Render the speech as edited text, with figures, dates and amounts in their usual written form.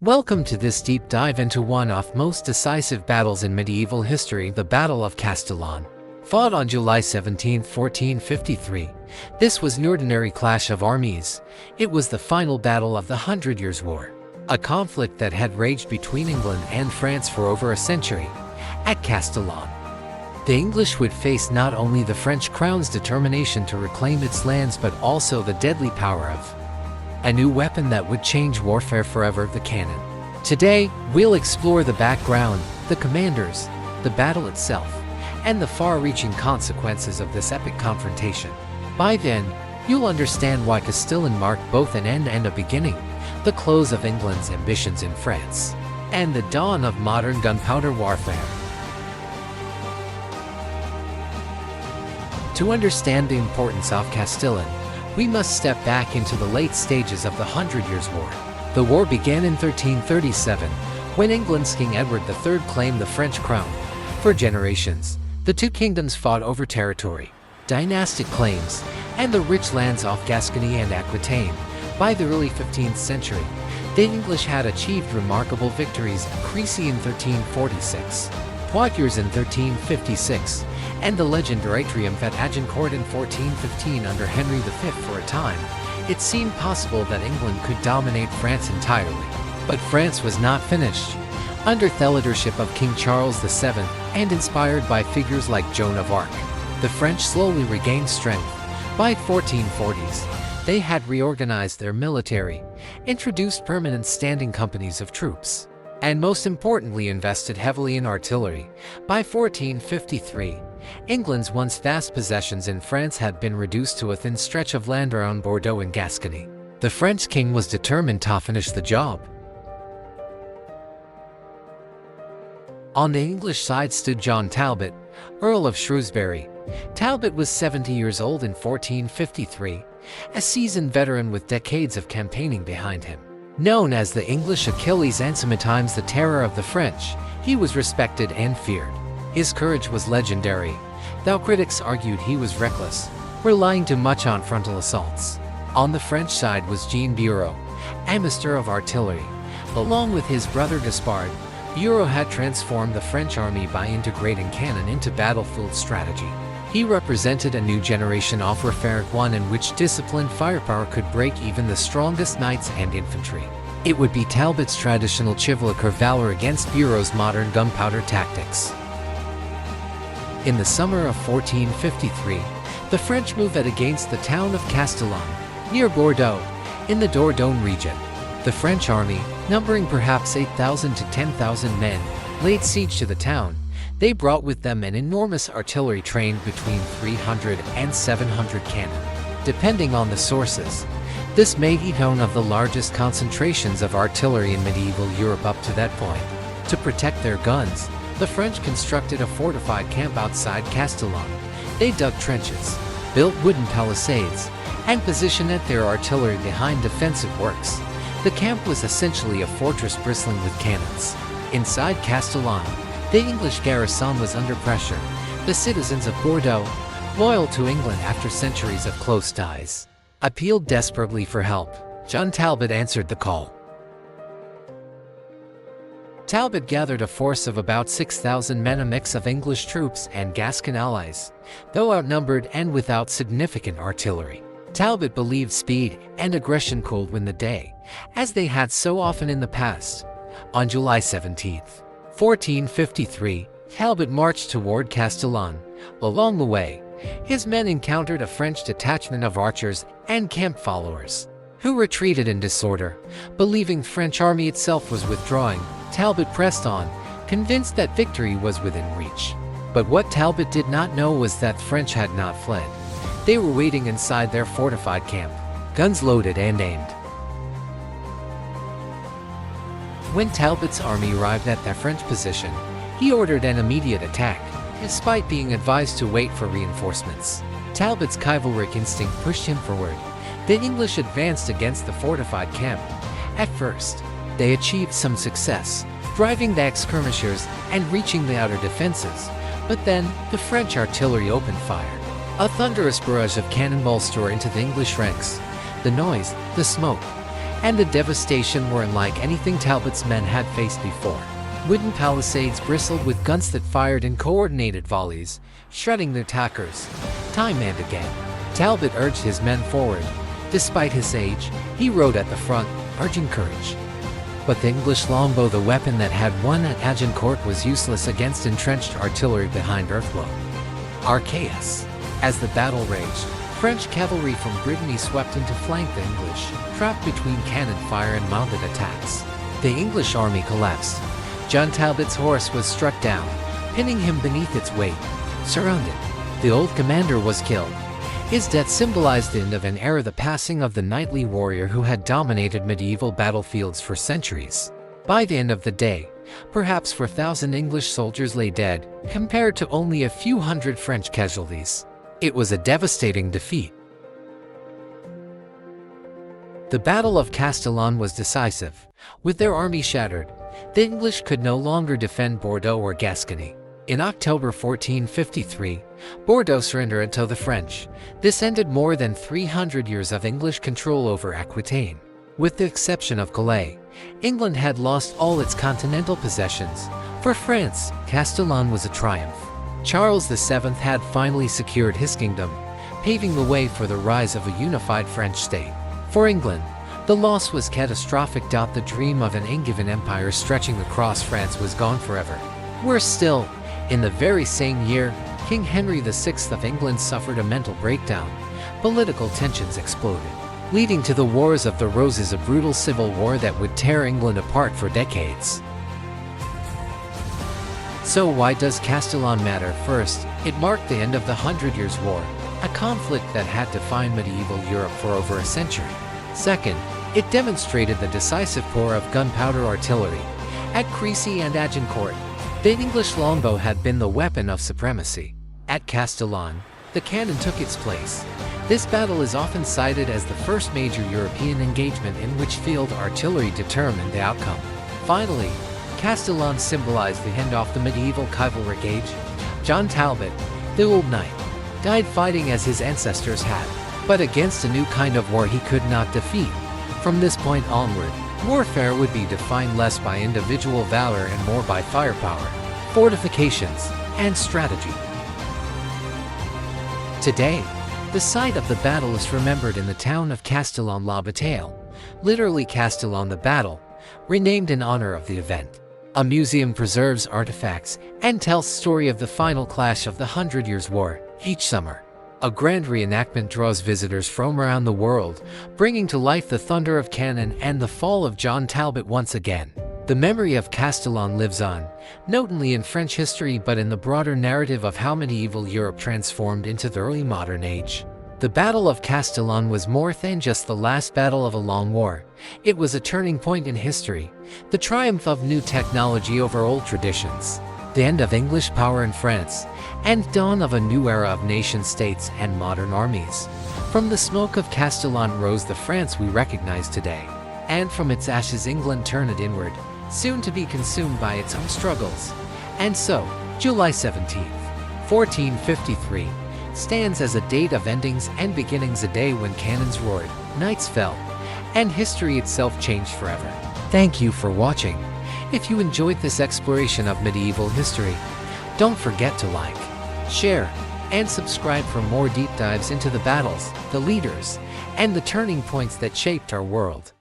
Welcome to this deep dive into one of most decisive battles in medieval history, the Battle of Castillon. Fought on July 17, 1453, this was an ordinary clash of armies. It was the final battle of the 100 Years' War, a conflict that had raged between England and France for over a century. At Castillon, the English would face not only the French crown's determination to reclaim its lands but also the deadly power of a new weapon that would change warfare forever: the cannon. Today, we'll explore the background, the commanders, the battle itself, and the far-reaching consequences of this epic confrontation. By then, you'll understand why Castillon marked both an end and a beginning, the close of England's ambitions in France, and the dawn of modern gunpowder warfare. To understand the importance of Castillon, we must step back into the late stages of the 100 Years' War. The war began in 1337, when England's King Edward III claimed the French crown. For generations, the two kingdoms fought over territory, dynastic claims, and the rich lands of Gascony and Aquitaine. By the early 15th century, the English had achieved remarkable victories: Crécy in 1346, Poitiers in 1356, and the legendary triumph at Agincourt in 1415 under Henry V. For a time, it seemed possible that England could dominate France entirely. But France was not finished. Under the leadership of King Charles VII, and inspired by figures like Joan of Arc, the French slowly regained strength. By the 1440s, they had reorganized their military, introduced permanent standing companies of troops, and most importantly invested heavily in artillery. By 1453, England's once vast possessions in France had been reduced to a thin stretch of land around Bordeaux and Gascony. The French king was determined to finish the job. On the English side stood John Talbot, Earl of Shrewsbury. Talbot was 70 years old in 1453, a seasoned veteran with decades of campaigning behind him. Known as the English Achilles and sometimes the terror of the French, he was respected and feared. His courage was legendary, though critics argued he was reckless, relying too much on frontal assaults. On the French side was Jean Bureau, a master of artillery. Along with his brother Gaspard, Bureau had transformed the French army by integrating cannon into battlefield strategy. He represented a new generation of warfare, one in which disciplined firepower could break even the strongest knights and infantry. It would be Talbot's traditional chivalric valor against Bureau's modern gunpowder tactics. In the summer of 1453, the French moved against the town of Castillon, near Bordeaux, in the Dordogne region. The French army, numbering perhaps 8,000 to 10,000 men, laid siege to the town. They brought with them an enormous artillery trained between 300 and 700 cannon, depending on the sources. This made it one of the largest concentrations of artillery in medieval Europe up to that point. To protect their guns, the French constructed a fortified camp outside Castillon. They dug trenches, built wooden palisades, and positioned their artillery behind defensive works. The camp was essentially a fortress bristling with cannons. Inside Castillon, the English garrison was under pressure. The citizens of Bordeaux, loyal to England after centuries of close ties, appealed desperately for help. John Talbot answered the call. Talbot gathered a force of about 6,000 men, a mix of English troops and Gascon allies, though outnumbered and without significant artillery. Talbot believed speed and aggression could win the day, as they had so often in the past. On July 17, 1453, Talbot marched toward Castillon. Along the way, his men encountered a French detachment of archers and camp followers, who retreated in disorder. Believing the French army itself was withdrawing, Talbot pressed on, convinced that victory was within reach. But what Talbot did not know was that the French had not fled. They were waiting inside their fortified camp, guns loaded and aimed. When Talbot's army arrived at their French position, he ordered an immediate attack, despite being advised to wait for reinforcements. Talbot's chivalric instinct pushed him forward. The English advanced against the fortified camp. At first, they achieved some success, driving back skirmishers and reaching the outer defenses. But then, the French artillery opened fire. A thunderous barrage of cannonballs tore into the English ranks. The noise, the smoke, and the devastation were unlike anything Talbot's men had faced before. Wooden palisades bristled with guns that fired in coordinated volleys, shredding their attackers. Time and again, Talbot urged his men forward. Despite his age, he rode at the front, urging courage. But the English longbow, the weapon that had won at Agincourt, was useless against entrenched artillery behind earthwork. Archaeus. As the battle raged, French cavalry from Brittany swept in to flank the English, trapped between cannon fire and mounted attacks. The English army collapsed. John Talbot's horse was struck down, pinning him beneath its weight. Surrounded, the old commander was killed. His death symbolized the end of an era, the passing of the knightly warrior who had dominated medieval battlefields for centuries. By the end of the day, perhaps 4,000 English soldiers lay dead, compared to only a few hundred French casualties. It was a devastating defeat. The Battle of Castillon was decisive. With their army shattered, the English could no longer defend Bordeaux or Gascony. In October 1453, Bordeaux surrendered to the French. This ended more than 300 years of English control over Aquitaine. With the exception of Calais, England had lost all its continental possessions. For France, Castillon was a triumph. Charles VII had finally secured his kingdom, paving the way for the rise of a unified French state. For England, the loss was catastrophic. The dream of an Angevin empire stretching across France was gone forever. Worse still, in the very same year, King Henry VI of England suffered a mental breakdown. Political tensions exploded, leading to the Wars of the Roses, a brutal civil war that would tear England apart for decades. So why does Castillon matter? First, it marked the end of the Hundred Years' War, a conflict that had defined medieval Europe for over a century. Second, it demonstrated the decisive power of gunpowder artillery. At Crécy and Agincourt, the English longbow had been the weapon of supremacy. At Castillon, the cannon took its place. This battle is often cited as the first major European engagement in which field artillery determined the outcome. Finally, Castillon symbolized the end of the medieval chivalry age. John Talbot, the old knight, died fighting as his ancestors had, but against a new kind of war he could not defeat. From this point onward, warfare would be defined less by individual valor and more by firepower, fortifications, and strategy. Today, the site of the battle is remembered in the town of Castillon-la-Bataille, literally Castillon the Battle, renamed in honor of the event. A museum preserves artifacts and tells the story of the final clash of the Hundred Years' War. Each summer, a grand reenactment draws visitors from around the world, bringing to life the thunder of cannon and the fall of John Talbot once again. The memory of Castillon lives on, not only in French history but in the broader narrative of how medieval Europe transformed into the early modern age. The Battle of Castillon was more than just the last battle of a long war. It was a turning point in history, the triumph of new technology over old traditions, the end of English power in France, and dawn of a new era of nation-states and modern armies. From the smoke of Castillon rose the France we recognize today, and from its ashes England turned inward, soon to be consumed by its own struggles. And so, July 17, 1453, stands as a date of endings and beginnings, a day when cannons roared, knights fell, and history itself changed forever. Thank you for watching. If you enjoyed this exploration of medieval history, don't forget to like, share, and subscribe for more deep dives into the battles, the leaders, and the turning points that shaped our world.